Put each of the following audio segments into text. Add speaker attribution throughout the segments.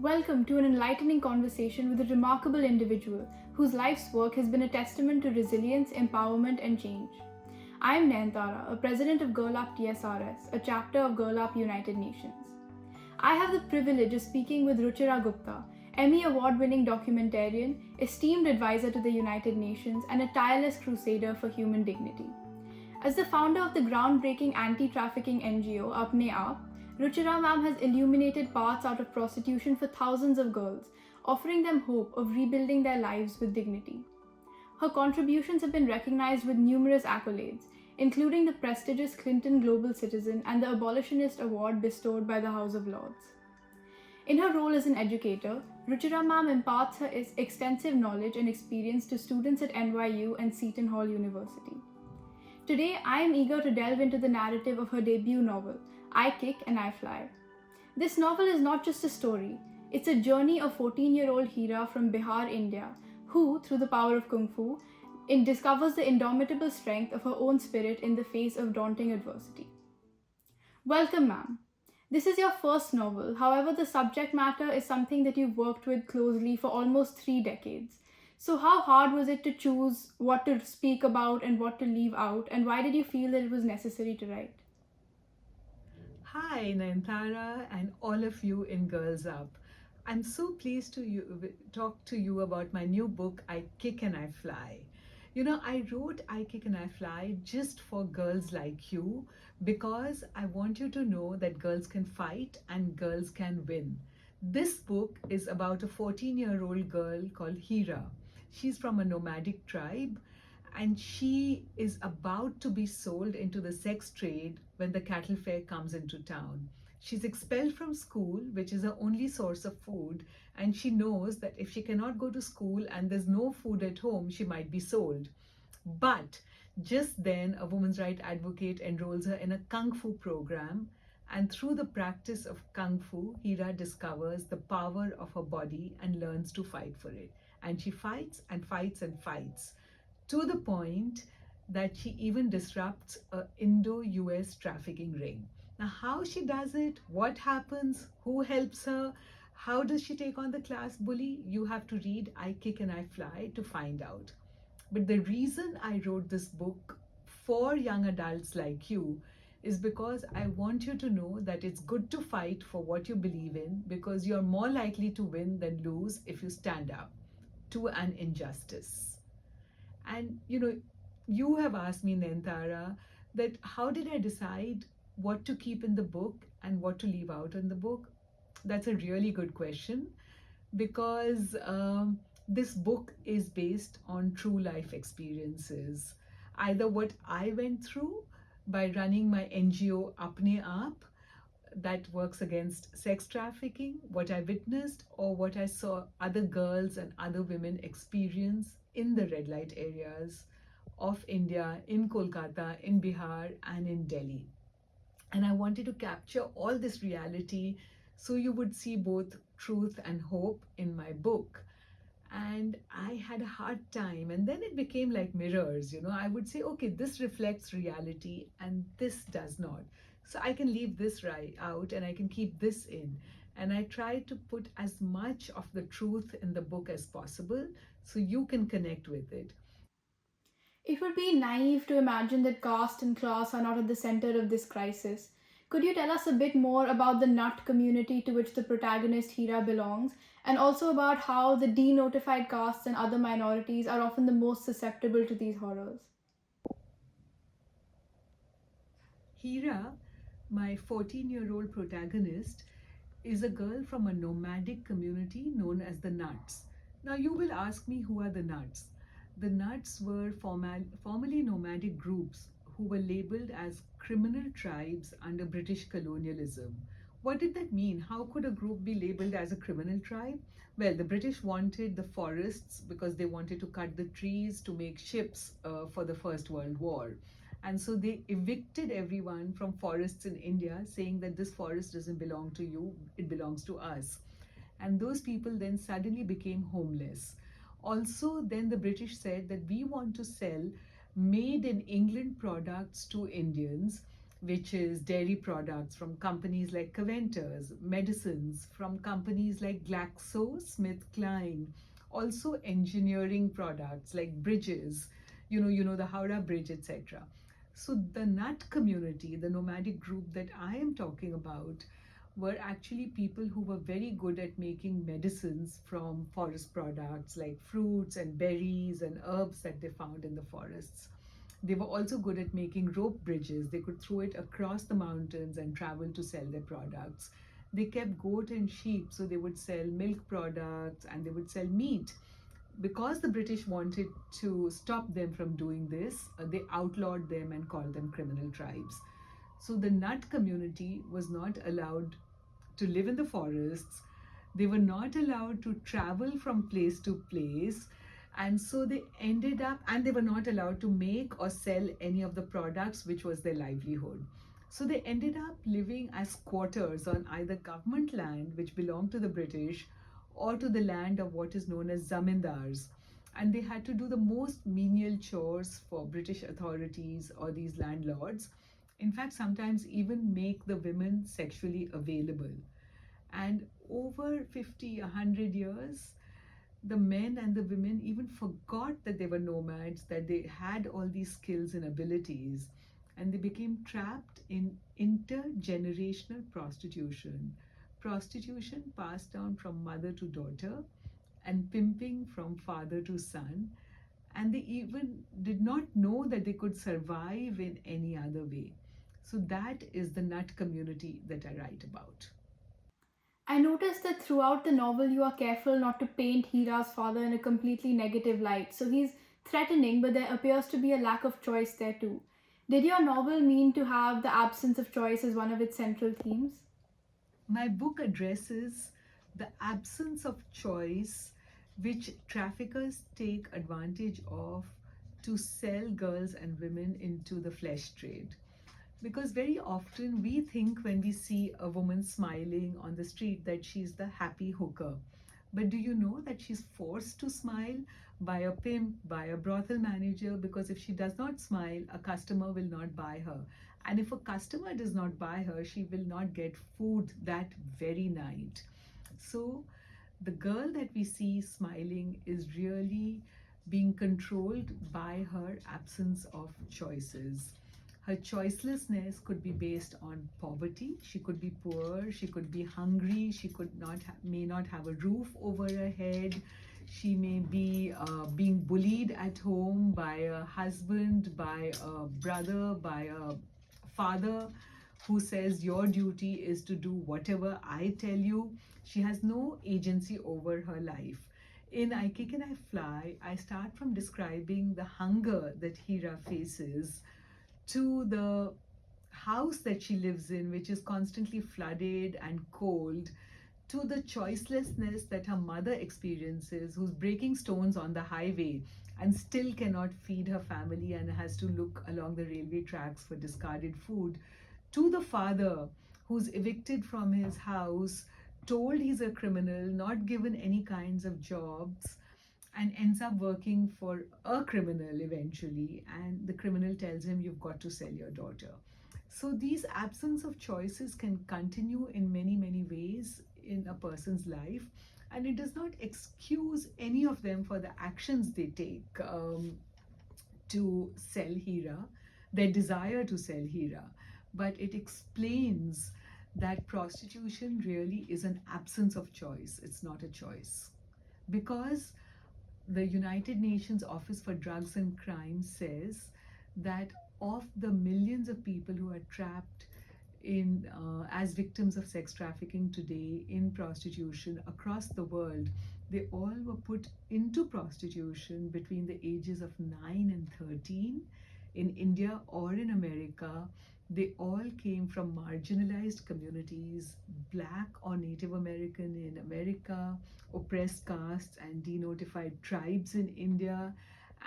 Speaker 1: Welcome to an enlightening conversation with a remarkable individual whose life's work has been a testament to resilience, empowerment, and change. I am Nayantara, a president of Girl Up TSRS, a chapter of Girl Up United Nations. I have the privilege of speaking with Ruchira Gupta, Emmy Award-winning documentarian, esteemed advisor to the United Nations, and a tireless crusader for human dignity. As the founder of the groundbreaking anti-trafficking NGO Apne Aap, Ruchira ma'am has illuminated paths out of prostitution for thousands of girls, offering them hope of rebuilding their lives with dignity. Her contributions have been recognized with numerous accolades, including the prestigious Clinton Global Citizen and the Abolitionist Award bestowed by the House of Lords. In her role as an educator, Ruchira ma'am imparts her extensive knowledge and experience to students at NYU and Seton Hall University. Today, I am eager to delve into the narrative of her debut novel, I Kick and I Fly. This novel is not just a story, it's a journey of 14-year-old Hira from Bihar, India, who, through the power of Kung Fu, discovers the indomitable strength of her own spirit in the face of daunting adversity. Welcome, ma'am. This is your first novel, however, the subject matter is something that you've worked with closely for almost 3 decades. So, how hard was it to choose what to speak about and what to leave out, and why did you feel that it was necessary to write?
Speaker 2: Hi, Nayantara, and all of you in Girls Up. I'm so pleased to talk to you about my new book, I Kick and I Fly. I wrote I Kick and I Fly just for girls like you because I want you to know that girls can fight and girls can win. This book is about a 14-year-old girl called Hira. She's from a nomadic tribe and she is about to be sold into the sex trade when the cattle fair comes into town. She's expelled from school, which is her only source of food, and she knows that if she cannot go to school and there's no food at home, she might be sold. But just then, a women's rights advocate enrolls her in a Kung Fu program, and through the practice of Kung Fu, Hira discovers the power of her body and learns to fight for it. And she fights and fights and fights, to the point that she even disrupts a Indo-US trafficking ring. Now, how she does it, what happens, who helps her, how does she take on the class bully, you have to read I Kick and I Fly to find out. But the reason I wrote this book for young adults like you is because I want you to know that it's good to fight for what you believe in because you're more likely to win than lose if you stand up to an injustice. And you have asked me, Nentara, that how did I decide what to keep in the book and what to leave out in the book? That's a really good question because this book is based on true life experiences. Either what I went through by running my NGO Apne Aap that works against sex trafficking, what I witnessed, or what I saw other girls and other women experience in the red light areas of India, in Kolkata, in Bihar, and in Delhi. And I wanted to capture all this reality so you would see both truth and hope in my book. And I had a hard time, and then it became like mirrors. I would say, okay, this reflects reality and this does not. So I can leave this right out and I can keep this in. And I try to put as much of the truth in the book as possible so you can connect with it.
Speaker 1: It would be naive to imagine that caste and class are not at the center of this crisis. Could you tell us a bit more about the nut community to which the protagonist Hira belongs, and also about how the denotified castes and other minorities are often the most susceptible to these horrors?
Speaker 2: Hira, my 14-year-old protagonist, is a girl from a nomadic community known as the Nuts. Now, you will ask me who are the Nuts? The Nuts were formerly nomadic groups who were labeled as criminal tribes under British colonialism. What did that mean? How could a group be labeled as a criminal tribe? Well, the British wanted the forests because they wanted to cut the trees to make ships for the First World War. And so they evicted everyone from forests in India, saying that this forest doesn't belong to you, it belongs to us. And those people then suddenly became homeless. Also, then the British said that we want to sell made in England products to Indians, which is dairy products from companies like Caventers, medicines from companies like GlaxoSmithKline, also engineering products like bridges, the Howrah Bridge, etc. So the nut community, the nomadic group that I am talking about, were actually people who were very good at making medicines from forest products like fruits and berries and herbs that they found in the forests. They were also good at making rope bridges. They could throw it across the mountains and travel to sell their products. They kept goat and sheep, so they would sell milk products and they would sell meat. Because the British wanted to stop them from doing this, they outlawed them and called them criminal tribes. So the nut community was not allowed to live in the forests. They were not allowed to travel from place to place. And so they ended up, and they were not allowed to make or sell any of the products which was their livelihood. So they ended up living as squatters on either government land, which belonged to the British, or to the land of what is known as zamindars. And they had to do the most menial chores for British authorities or these landlords. In fact, sometimes even make the women sexually available. And over 50, 100 years, the men and the women even forgot that they were nomads, that they had all these skills and abilities, and they became trapped in intergenerational prostitution. Prostitution passed down from mother to daughter, and pimping from father to son. And they even did not know that they could survive in any other way. So, that is the nut community that I write about.
Speaker 1: I noticed that throughout the novel, you are careful not to paint Hira's father in a completely negative light. So he's threatening, but there appears to be a lack of choice there too. Did your novel mean to have the absence of choice as one of its central themes?
Speaker 2: My book addresses the absence of choice which traffickers take advantage of to sell girls and women into the flesh trade. Because very often we think when we see a woman smiling on the street that she's the happy hooker. But do you know that she's forced to smile by a pimp, by a brothel manager? Because if she does not smile, a customer will not buy her. And if a customer does not buy her, she will not get food that very night. So the girl that we see smiling is really being controlled by her absence of choices. Her choicelessness could be based on poverty. She could be poor, she could be hungry, she may not have a roof over her head. She may be being bullied at home by a husband, by a brother, by a father who says your duty is to do whatever I tell you. She has no agency over her life. In I Kick and I Fly, I start from describing the hunger that Hira faces to the house that she lives in, which is constantly flooded and cold, to the choicelessness that her mother experiences, who's breaking stones on the highway and still cannot feed her family and has to look along the railway tracks for discarded food, to the father who's evicted from his house, told he's a criminal, not given any kinds of jobs, and ends up working for a criminal eventually. And the criminal tells him, you've got to sell your daughter. So these absence of choices can continue in many, many ways in a person's life. And it does not excuse any of them for the actions they take to sell Hira, their desire to sell Hira. But it explains that prostitution really is an absence of choice. It's not a choice. Because the United Nations Office for Drugs and Crime says that of the millions of people who are trapped in as victims of sex trafficking today in prostitution across the world, they all were put into prostitution between the ages of 9 and 13 in India or in America. They all came from marginalized communities, Black or Native American in America, oppressed castes and denotified tribes in India,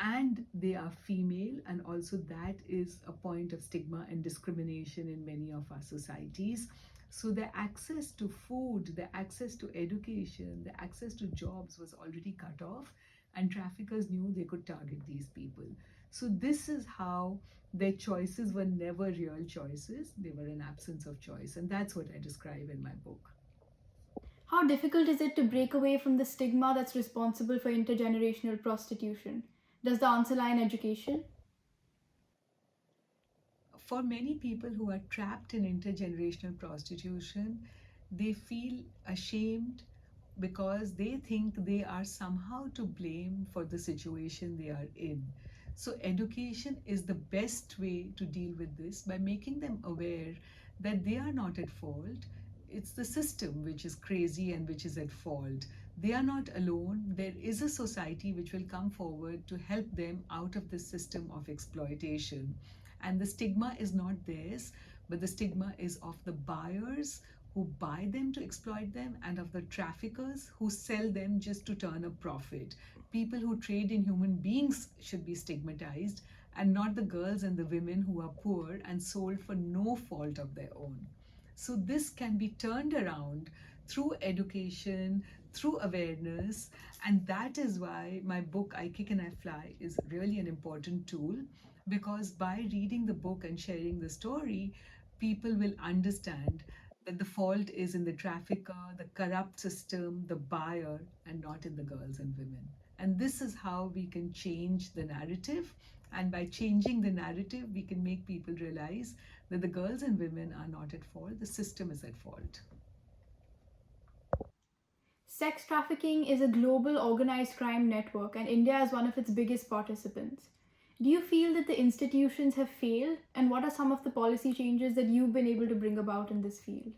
Speaker 2: and they are female, and also that is a point of stigma and discrimination in many of our societies. So the access to food, the access to education, the access to jobs was already cut off, and traffickers knew they could target these people. So this is how their choices were never real choices, they were an absence of choice, and that's what I describe in my book.
Speaker 1: How difficult is it to break away from the stigma that's responsible for intergenerational prostitution? Does the answer lie in education?
Speaker 2: For many people who are trapped in intergenerational prostitution, they feel ashamed because they think they are somehow to blame for the situation they are in. So, education is the best way to deal with this by making them aware that they are not at fault. It's the system which is crazy and which is at fault. They are not alone. There is a society which will come forward to help them out of this system of exploitation. And the stigma is not theirs, but the stigma is of the buyers who buy them to exploit them and of the traffickers who sell them just to turn a profit. People who trade in human beings should be stigmatized, and not the girls and the women who are poor and sold for no fault of their own. So this can be turned around through education, through awareness, and that is why my book I Kick and I Fly is really an important tool, because by reading the book and sharing the story, people will understand that the fault is in the trafficker, the corrupt system, the buyer, and not in the girls and women. And this is how we can change the narrative. And by changing the narrative, we can make people realize that the girls and women are not at fault, the system is at fault.
Speaker 1: Sex trafficking is a global organized crime network, and India is one of its biggest participants. Do you feel that the institutions have failed, and what are some of the policy changes that you've been able to bring about in this field?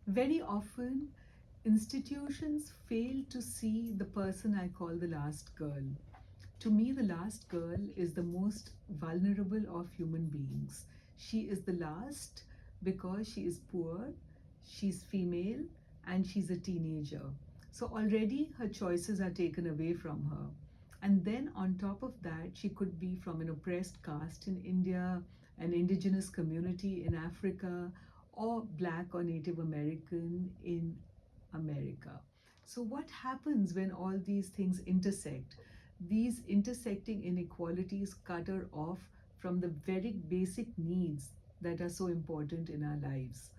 Speaker 2: Very often, institutions fail to see the person I call the last girl. To me, the last girl is the most vulnerable of human beings. She is the last because she is poor, she's female, and she's a teenager. So already her choices are taken away from her. And then on top of that, she could be from an oppressed caste in India, an indigenous community in Africa, or Black or Native American in America. So, what happens when all these things intersect? These intersecting inequalities cut her off from the very basic needs that are so important in our lives: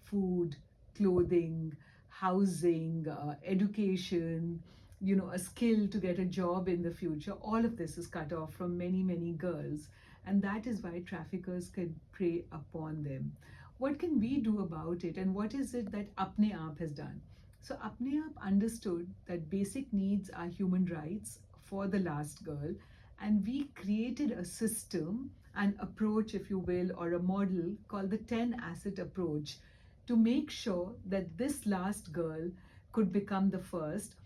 Speaker 2: food, clothing, housing, education, a skill to get a job in the future. All of this is cut off from many, many girls. And that is why traffickers can prey upon them. What can we do about it? And what is it that Apne Aap has done? So Apne Aap understood that basic needs are human rights for the last girl, and we created a system, an approach, if you will, or a model called the 10 asset approach to make sure that this last girl could become the first.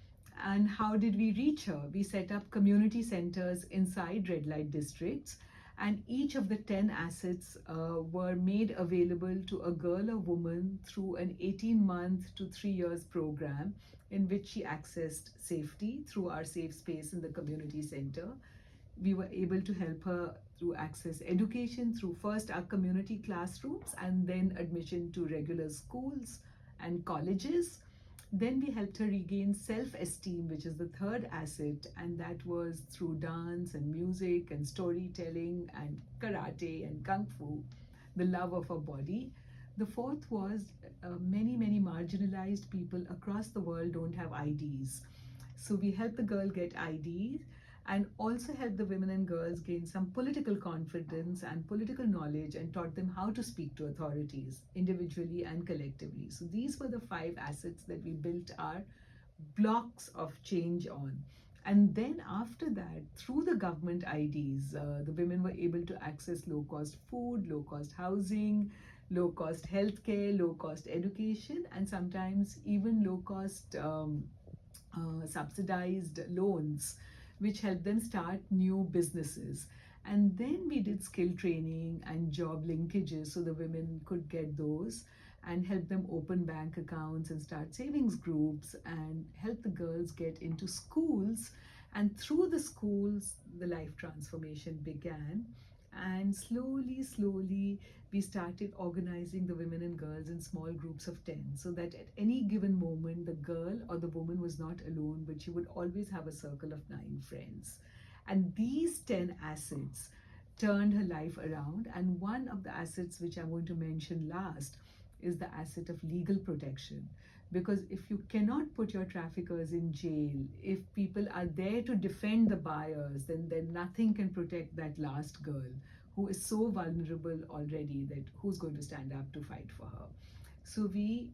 Speaker 2: And how did we reach her? We set up community centers inside red light districts, and each of the 10 assets were made available to a girl or woman through an 18-month to 3 years program in which she accessed safety through our safe space in the community center. We were able to help her through access education through first our community classrooms and then admission to regular schools and colleges. Then we helped her regain self-esteem, which is the third asset, and that was through dance and music and storytelling and karate and kung fu, the love of her body. The fourth was many marginalized people across the world don't have IDs. So we helped the girl get IDs and also helped the women and girls gain some political confidence and political knowledge and taught them how to speak to authorities individually and collectively. So these were the 5 assets that we built our blocks of change on. And then after that, through the government IDs, the women were able to access low cost food, low cost housing, low cost healthcare, low cost education, and sometimes even low cost subsidized loans, which helped them start new businesses. And then we did skill training and job linkages so the women could get those and help them open bank accounts and start savings groups and help the girls get into schools. And through the schools, the life transformation began. And slowly, we started organizing the women and girls in small groups of 10, so that at any given moment, the girl or the woman was not alone, but she would always have a circle of 9 friends. And these 10 assets turned her life around. And one of the assets which I'm going to mention last is the asset of legal protection. Because if you cannot put your traffickers in jail, if people are there to defend the buyers, then nothing can protect that last girl who is so vulnerable already, that who's going to stand up to fight for her. So we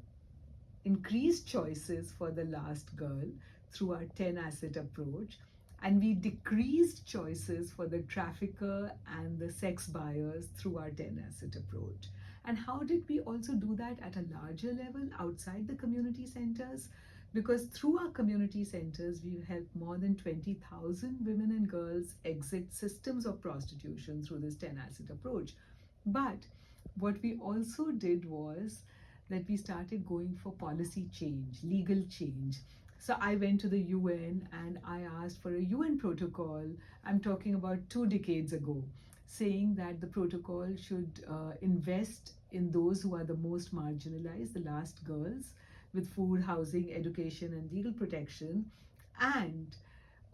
Speaker 2: increased choices for the last girl through our 10 asset approach, and we decreased choices for the trafficker and the sex buyers through our 10 asset approach. And how did we also do that at a larger level outside the community centers? Because through our community centers, we've helped more than 20,000 women and girls exit systems of prostitution through this 10 asset approach. But what we also did was that we started going for policy change, legal change. So I went to the UN and I asked for a UN protocol. I'm talking about 2 decades ago, saying that the protocol should invest in those who are the most marginalized, the last girls, with food, housing, education, and legal protection, and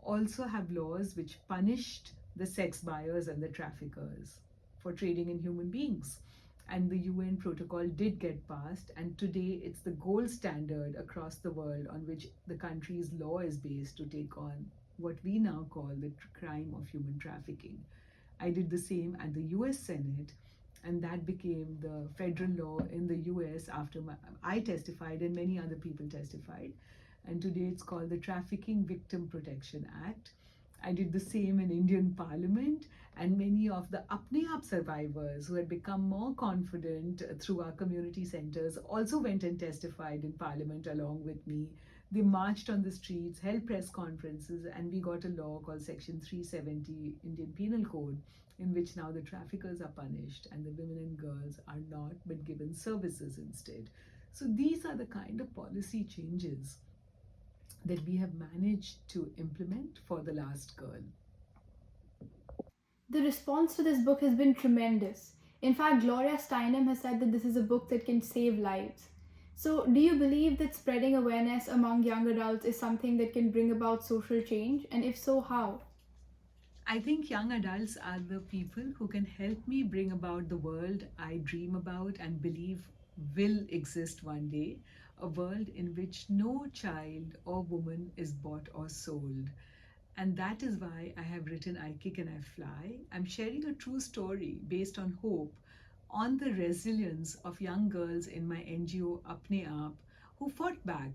Speaker 2: also have laws which punished the sex buyers and the traffickers for trading in human beings. And the UN protocol did get passed, and today it's the gold standard across the world on which the country's law is based to take on what we now call the crime of human trafficking. I did the same at the US Senate, and that became the federal law in the US after I testified and many other people testified. And today it's called the Trafficking Victim Protection Act. I did the same in Indian Parliament, and many of the apne aap survivors who had become more confident through our community centers also went and testified in Parliament along with me. They marched on the streets, held press conferences, and we got a law called Section 370 Indian Penal Code, in which now the traffickers are punished and the women and girls are not, but given services instead. So these are the kind of policy changes that we have managed to implement for the last girl.
Speaker 1: The response to this book has been tremendous. In fact, Gloria Steinem has said that this is a book that can save lives. So, do you believe that spreading awareness among young adults is something that can bring about social change? And if so, how?
Speaker 2: I think young adults are the people who can help me bring about the world I dream about and believe will exist one day, a world in which no child or woman is bought or sold. And that is why I have written I Kick and I Fly. I'm sharing a true story based on hope, on the resilience of young girls in my NGO Apne Aap who fought back.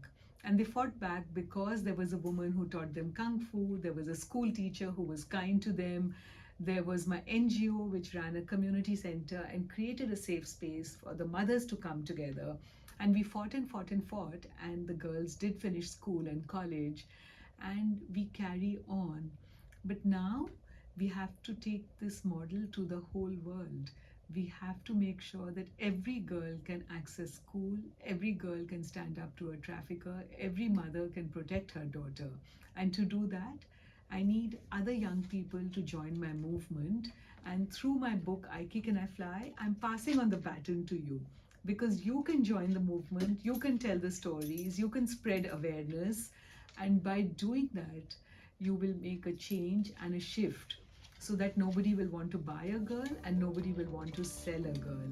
Speaker 2: And they fought back because there was a woman who taught them Kung Fu, there was a school teacher who was kind to them, there was my NGO which ran a community center and created a safe space for the mothers to come together. And we fought and fought and fought, and the girls did finish school and college, and we carry on. But now we have to take this model to the whole world. We have to make sure that every girl can access school, every girl can stand up to a trafficker, every mother can protect her daughter. And to do that, I need other young people to join my movement. And through my book, I Kick and I Fly, I'm passing on the baton to you. Because you can join the movement, you can tell the stories, you can spread awareness, and by doing that, you will make a change and a shift so that nobody will want to buy a girl and nobody will want to sell a girl.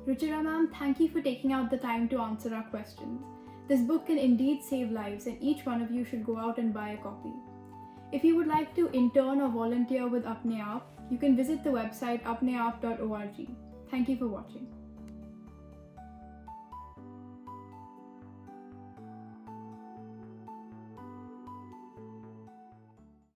Speaker 1: Ruchira ma'am, thank you for taking out the time to answer our questions. This book can indeed save lives, and each one of you should go out and buy a copy. If you would like to intern or volunteer with Apne Aap, you can visit the website apneaap.org. Thank you for watching.